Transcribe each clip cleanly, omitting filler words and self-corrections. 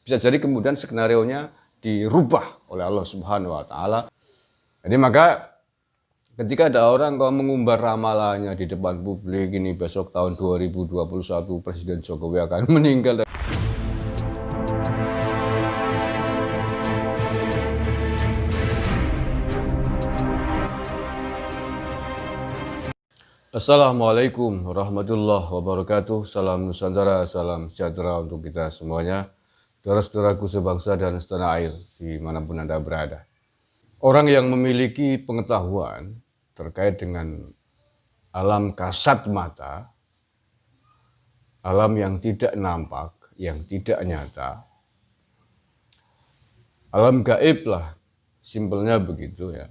Bisa jadi kemudian skenarionya dirubah oleh Allah Subhanahu wa taala. Jadi maka ketika ada orang kalau mengumbar ramalannya di depan publik, ini besok tahun 2021 Presiden Jokowi akan meninggal. Assalamualaikum warahmatullahi wabarakatuh. Salam Nusantara, salam sejahtera untuk kita semuanya. Saudara-saudaraku sebangsa dan setanah air, dimanapun Anda berada. Orang yang memiliki pengetahuan terkait dengan alam kasat mata, alam yang tidak nampak, yang tidak nyata, alam gaib lah, simpelnya begitu ya.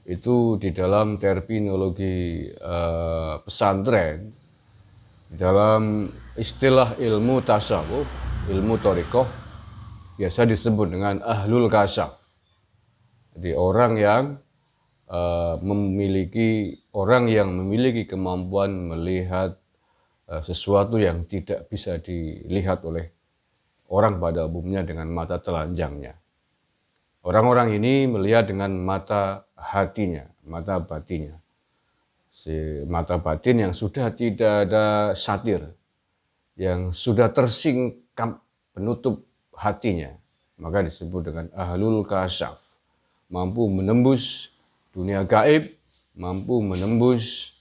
Itu di dalam terminologi pesantren, di dalam istilah ilmu tasawuf, ilmu thariqah, biasa disebut dengan ahlul kasyaf. Jadi orang yang memiliki kemampuan melihat sesuatu yang tidak bisa dilihat oleh orang pada umumnya dengan mata telanjangnya. Orang-orang ini melihat dengan mata hatinya, mata batinnya. Mata batin yang sudah tidak ada satir, yang sudah tersingkap penutup hatinya, maka disebut dengan ahlul kasyaf. Mampu menembus dunia gaib, mampu menembus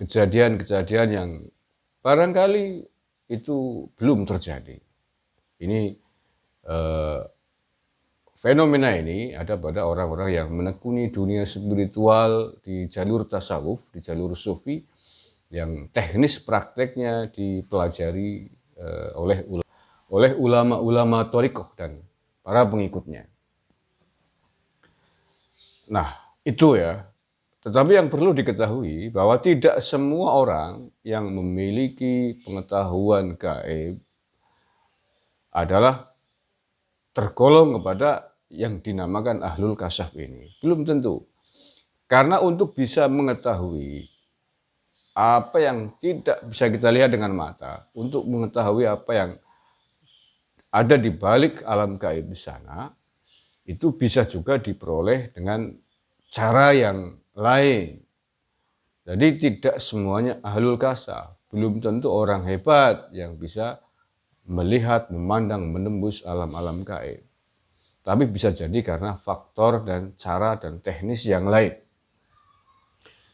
kejadian-kejadian yang barangkali itu belum terjadi. Ini fenomena ini ada pada orang-orang yang menekuni dunia spiritual di jalur tasawuf, di jalur sufi, yang teknis prakteknya dipelajari oleh ulama-ulama thariqah dan para pengikutnya. Nah, itu ya. Tetapi yang perlu diketahui bahwa tidak semua orang yang memiliki pengetahuan gaib adalah tergolong kepada yang dinamakan ahlul kasyaf ini. Belum tentu. Karena untuk bisa mengetahui apa yang tidak bisa kita lihat dengan mata, untuk mengetahui apa yang ada di balik alam gaib di sana, itu bisa juga diperoleh dengan cara yang lain. Jadi tidak semuanya ahlul kasyaf. Belum tentu orang hebat yang bisa melihat, memandang, menembus alam-alam gaib. Tapi bisa jadi karena faktor dan cara dan teknis yang lain.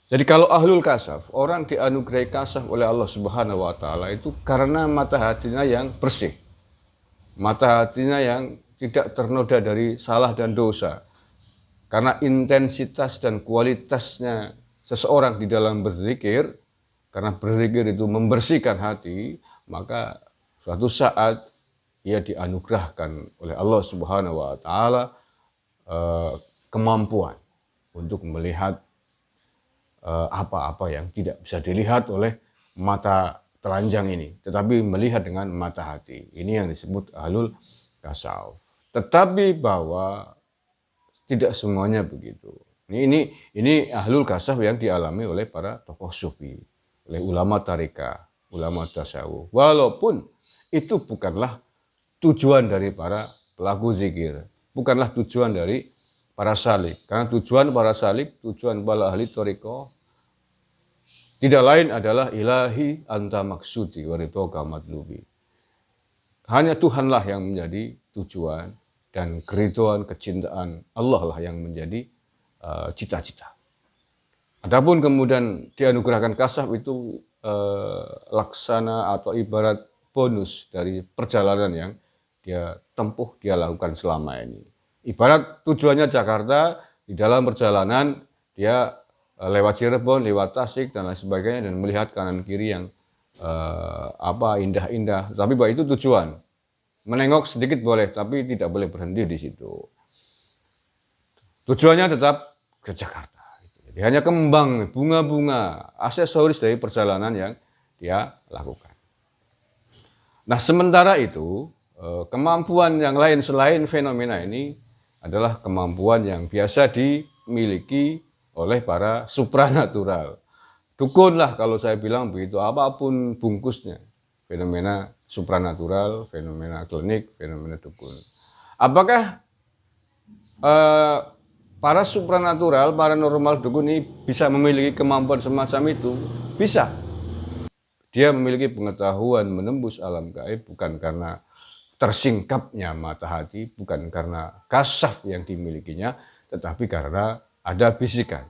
Jadi kalau ahlul kasyaf, orang dianugerahi kasyaf oleh Allah Subhanahu wa taala itu karena mata hatinya yang bersih. Mata hatinya yang tidak ternoda dari salah dan dosa. Karena intensitas dan kualitasnya seseorang di dalam berzikir, karena berzikir itu membersihkan hati, maka suatu saat ia dianugerahkan oleh Allah Subhanahu wa taala kemampuan untuk melihat apa-apa yang tidak bisa dilihat oleh mata telanjang ini, tetapi melihat dengan mata hati. Ini yang disebut ahlul kasyaf. Tetapi bahwa tidak semuanya begitu. Ini ahlul kasyaf yang dialami oleh para tokoh sufi, oleh ulama tariqah, ulama tasawuf. Walaupun itu bukanlah tujuan dari para pelaku zikir, bukanlah tujuan dari para salik. Karena tujuan para salik, tujuan para ahli thariqah tidak lain adalah ilahi anta maksudi wa ridhoka matlubi. Hanya Tuhanlah yang menjadi tujuan dan keridhaan, kecintaan Allah lah yang menjadi cita-cita. Adapun kemudian dianugerahkan kasyaf itu laksana atau ibarat bonus dari perjalanan yang dia tempuh, dia lakukan selama ini. Ibarat tujuannya Jakarta, di dalam perjalanan dia lewat Cirebon, lewat Tasik dan lain sebagainya, dan melihat kanan kiri yang indah-indah. Tapi bahwa itu tujuan. Menengok sedikit boleh, tapi tidak boleh berhenti di situ. Tujuannya tetap ke Jakarta. Jadi hanya kembang, bunga-bunga, aksesoris dari perjalanan yang dia lakukan. Nah, sementara itu, kemampuan yang lain selain fenomena ini adalah kemampuan yang biasa dimiliki oleh para supranatural. Dukun lah kalau saya bilang begitu, apapun bungkusnya. Fenomena supranatural, fenomena klinik, fenomena dukun. Apakah para supranatural, paranormal, dukun ini bisa memiliki kemampuan semacam itu? Bisa. Dia memiliki pengetahuan menembus alam gaib bukan karena tersingkapnya mata hati, bukan karena kasaf yang dimilikinya, tetapi karena ada bisikan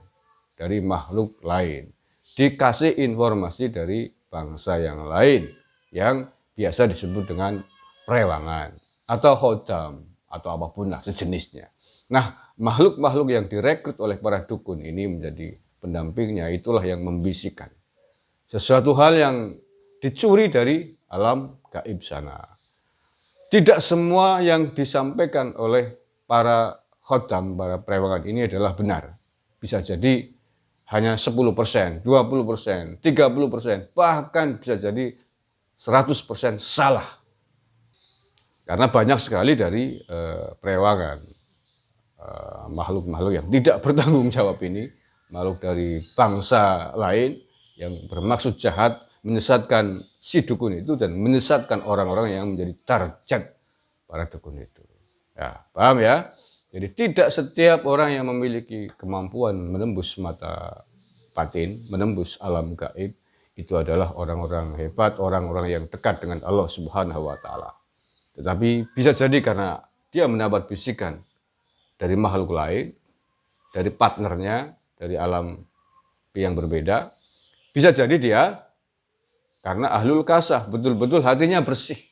dari makhluk lain. Dikasih informasi dari bangsa yang lain yang biasa disebut dengan perewangan atau khodam atau apapun lah sejenisnya. Nah, makhluk-makhluk yang direkrut oleh para dukun ini menjadi pendampingnya, itulah yang membisikkan sesuatu hal yang dicuri dari alam gaib sana. Tidak semua yang disampaikan oleh para khodam, para perewangan ini adalah benar. Bisa jadi hanya 10%, 20%, 30%, bahkan bisa jadi 100% salah. Karena banyak sekali dari perewangan, makhluk-makhluk yang tidak bertanggung jawab ini, makhluk dari bangsa lain yang bermaksud jahat, menyesatkan si dukun itu dan menyesatkan orang-orang yang menjadi target para dukun itu. Ya, paham ya? Jadi tidak setiap orang yang memiliki kemampuan menembus mata batin, menembus alam gaib, itu adalah orang-orang hebat, orang-orang yang dekat dengan Allah Subhanahu wa Ta'ala. Tetapi bisa jadi karena dia mendapat bisikan dari makhluk lain, dari partnernya, dari alam yang berbeda. Bisa jadi dia karena ahlul kasah, betul-betul hatinya bersih.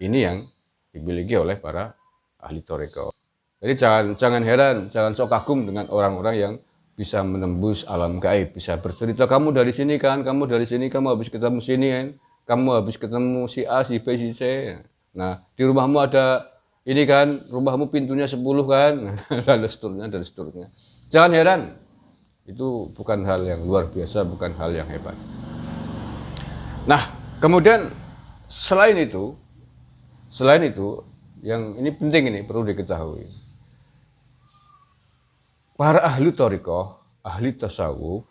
Ini yang dimiliki oleh para ahli thariqah. Jadi jangan heran, jangan sok kagum dengan orang-orang yang bisa menembus alam gaib, bisa bercerita, kamu dari sini kan, kamu dari sini, kamu habis ketemu sini kan, kamu habis ketemu si A, si B, si C. Nah, di rumahmu ada ini kan, rumahmu pintunya 10 kan, dan seterusnya. Jangan heran, itu bukan hal yang luar biasa, bukan hal yang hebat. Nah, kemudian selain itu, yang ini penting, ini perlu diketahui. Para ahli thariqah, ahli tasawuf,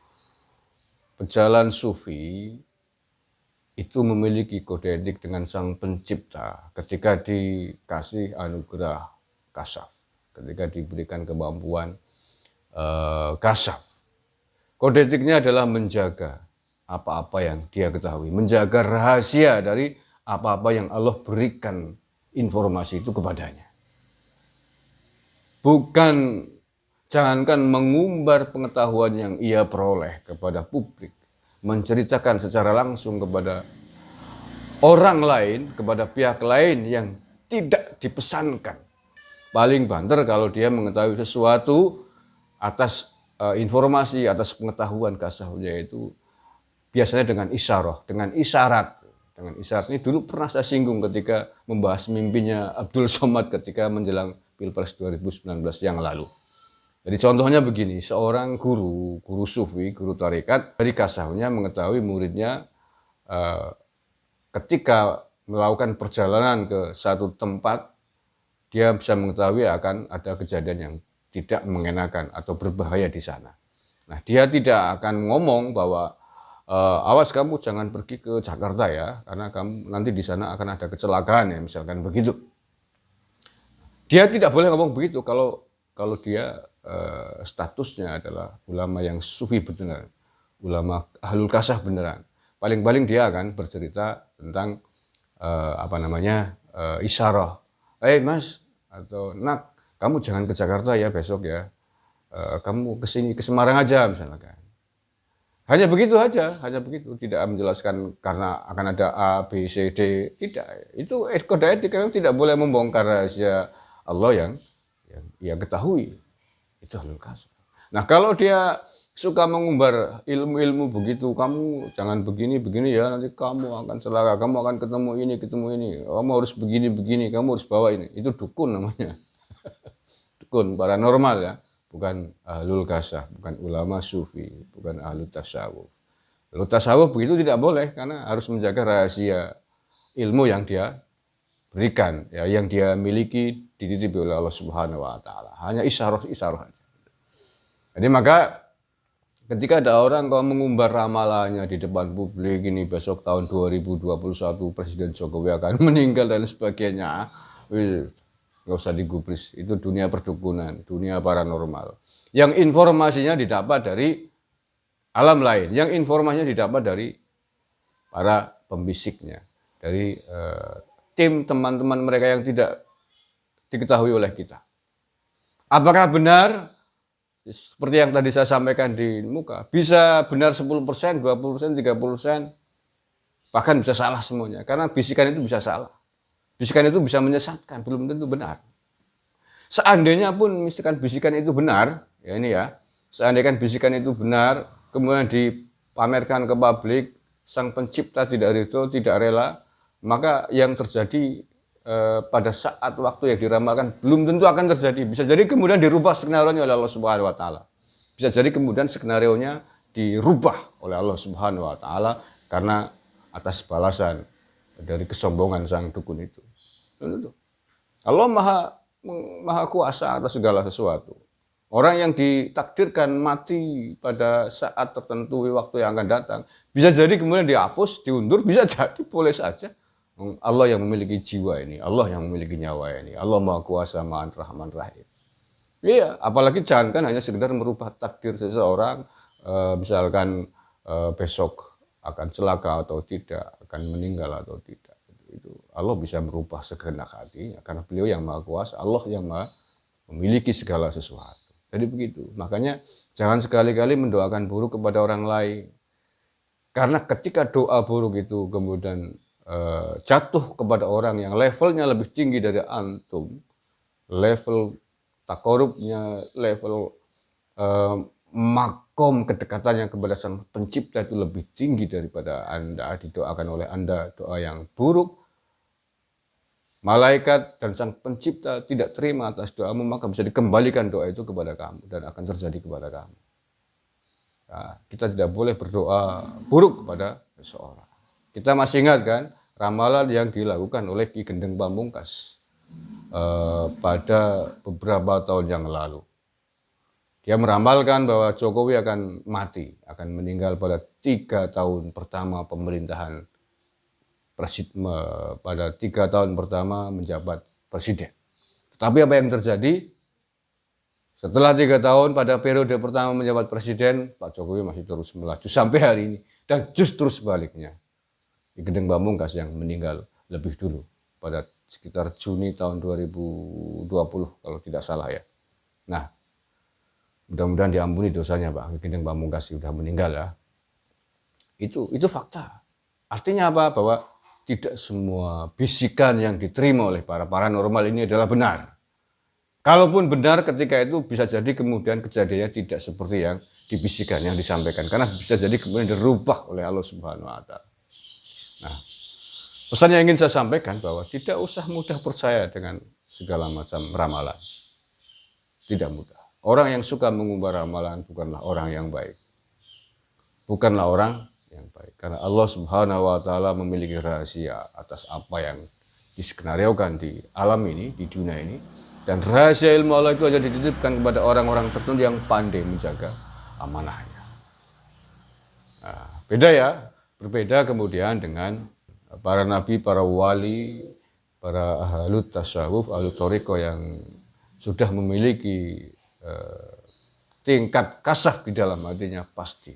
pejalan sufi, itu memiliki kode etik dengan sang pencipta ketika dikasih anugerah kasaf, ketika diberikan kemampuan kasaf. Kode etiknya adalah menjaga apa-apa yang dia ketahui, menjaga rahasia dari apa-apa yang Allah berikan informasi itu kepadanya. Bukan, jangankan mengumbar pengetahuan yang ia peroleh kepada publik, menceritakan secara langsung kepada orang lain, kepada pihak lain yang tidak dipesankan. Paling banter kalau dia mengetahui sesuatu atas informasi, atas pengetahuan kasafnya itu biasanya dengan isyarah, dengan isyarat. Dengan isyarat ini dulu pernah saya singgung ketika membahas mimpinya Abdul Somad ketika menjelang Pilpres 2019 yang lalu. Jadi contohnya begini, seorang guru sufi, guru tarekat, dari kasahnya mengetahui muridnya ketika melakukan perjalanan ke satu tempat, dia bisa mengetahui akan ada kejadian yang tidak mengenakan atau berbahaya di sana. Nah, dia tidak akan ngomong bahwa awas kamu jangan pergi ke Jakarta ya, karena kamu nanti di sana akan ada kecelakaan ya, misalkan begitu. Dia tidak boleh ngomong begitu kalau dia statusnya adalah ulama yang sufi beneran, ulama ahlul kasah beneran. Paling-paling dia akan bercerita tentang isyarah. Mas atau nak, kamu jangan ke Jakarta ya besok ya. Kamu kesini ke Semarang aja misalkan. Hanya begitu aja, hanya begitu. Tidak menjelaskan karena akan ada A, B, C, D. Tidak. Itu kode etik memang tidak boleh membongkar rahasia Allah yang ia ketahui. Itu ahlul kasah. Nah, kalau dia suka mengumbar ilmu-ilmu begitu, kamu jangan begini ya, nanti kamu akan celaka, kamu akan ketemu ini, kamu harus begini, kamu harus bawa ini. Itu dukun namanya. Dukun paranormal ya, bukan ahlul kasah, bukan ulama sufi, bukan ahlul tasawuf. Ahlul tasawuf begitu tidak boleh karena harus menjaga rahasia ilmu yang dia berikan, ya, yang dia miliki dititipi oleh Allah Subhanahu wa Ta'ala. Hanya isyarah. Jadi maka Ketika ada orang kalau mengumbar ramalannya di depan publik, ini besok tahun 2021 Presiden Jokowi akan meninggal dan sebagainya, nggak usah digubris. Itu dunia perdukunan, dunia paranormal. Yang informasinya didapat dari alam lain, yang informasinya didapat dari para pembisiknya, dari tim teman-teman mereka yang tidak diketahui oleh kita. Apakah benar? Seperti yang tadi saya sampaikan di muka, bisa benar 10%, 20%, 30%, bahkan bisa salah semuanya. Karena bisikan itu bisa salah. Bisikan itu bisa menyesatkan, belum tentu benar. Seandainya pun misalkan bisikan itu benar, ya ini ya, seandainya bisikan itu benar, kemudian dipamerkan ke publik, sang pencipta tidak ridho, tidak rela, maka yang terjadi pada saat waktu yang diramalkan belum tentu akan terjadi. Bisa jadi kemudian dirubah skenario-nya oleh Allah Subhanahu wa taala. Bisa jadi kemudian skenario-nya dirubah oleh Allah Subhanahu wa taala karena atas balasan dari kesombongan sang dukun itu. Allah maha kuasa atas segala sesuatu. Orang yang ditakdirkan mati pada saat tertentu waktu yang akan datang, bisa jadi kemudian dihapus, diundur, bisa jadi boleh saja. Allah yang memiliki jiwa ini, Allah yang memiliki nyawa ini, Allah Maha Kuasa, Maha Rahman Rahim. Iya, apalagi jangan kan hanya sekedar merubah takdir seseorang, misalkan besok akan celaka atau tidak, akan meninggal atau tidak. Itu Allah bisa merubah segenap hatinya, karena beliau yang Maha Kuasa, Allah yang Maha memiliki segala sesuatu. Jadi begitu, makanya jangan sekali-kali mendoakan buruk kepada orang lain. Karena ketika doa buruk itu kemudian jatuh kepada orang yang levelnya lebih tinggi dari antum, level takorubnya, level makom kedekatannya kepada sang pencipta itu lebih tinggi daripada Anda, didoakan oleh Anda doa yang buruk, malaikat dan sang pencipta tidak terima atas doamu, maka bisa dikembalikan doa itu kepada kamu dan akan terjadi kepada kamu. Nah, kita tidak boleh berdoa buruk kepada seseorang. Kita masih ingat kan ramalan yang dilakukan oleh Ki Gendeng Pamungkas pada beberapa tahun yang lalu. Dia meramalkan bahwa Jokowi akan mati, akan meninggal pada 3 tahun pertama pemerintahan pada 3 tahun pertama menjabat presiden. Tetapi apa yang terjadi? Setelah 3 tahun pada periode pertama menjabat presiden, Pak Jokowi masih terus melaju sampai hari ini. Dan justru sebaliknya. Ki Gendeng Pamungkas yang meninggal lebih dulu pada sekitar Juni tahun 2020 kalau tidak salah ya. Nah, mudah-mudahan diampuni dosanya Pak Ki Gendeng Pamungkas sudah meninggal ya. Itu fakta. Artinya apa? Bahwa tidak semua bisikan yang diterima oleh para paranormal ini adalah benar. Kalaupun benar ketika itu bisa jadi kemudian kejadiannya tidak seperti yang dibisikan, yang disampaikan. Karena bisa jadi kemudian dirubah oleh Allah Subhanahu wa taala. Nah, pesan yang ingin saya sampaikan bahwa tidak usah mudah percaya dengan segala macam ramalan. Tidak mudah. Orang yang suka mengumbar ramalan bukanlah orang yang baik. Bukanlah orang yang baik. Karena Allah Subhanahu wa taala memiliki rahasia atas apa yang diskenariokan di alam ini, di dunia ini. Dan rahasia ilmu Allah itu hanya dititipkan kepada orang-orang tertentu yang pandai menjaga amanahnya. Nah, beda ya. Berbeda kemudian dengan para nabi, para wali, para ahlut tasawuf, ahlut thariqah yang sudah memiliki tingkat kasaf di dalam hatinya, pasti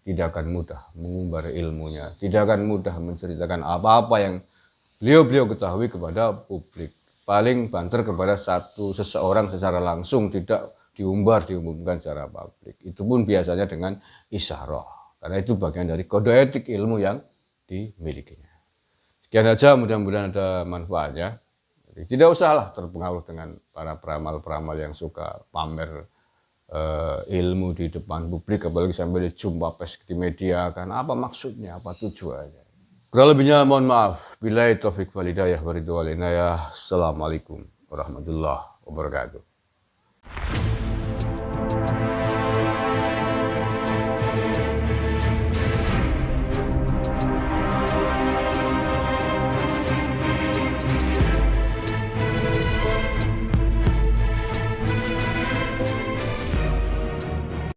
tidak akan mudah mengumbar ilmunya, tidak akan mudah menceritakan apa-apa yang beliau ketahui kepada publik. Paling banter kepada seseorang secara langsung, tidak diumumkan secara publik. Itu pun biasanya dengan isyarah. Karena itu bagian dari kode etik ilmu yang dimilikinya. Sekian aja, mudah-mudahan ada manfaatnya. Jadi, tidak usahlah terpengaruh dengan para peramal-peramal yang suka pamer ilmu di depan publik, apalagi sampai dijumpa pers di media. Kan apa maksudnya, apa tujuannya? Kurang lebihnya mohon maaf. Billahi taufik wal hidayah wa ridwan wal inayah. Assalamualaikum warahmatullahi wabarakatuh.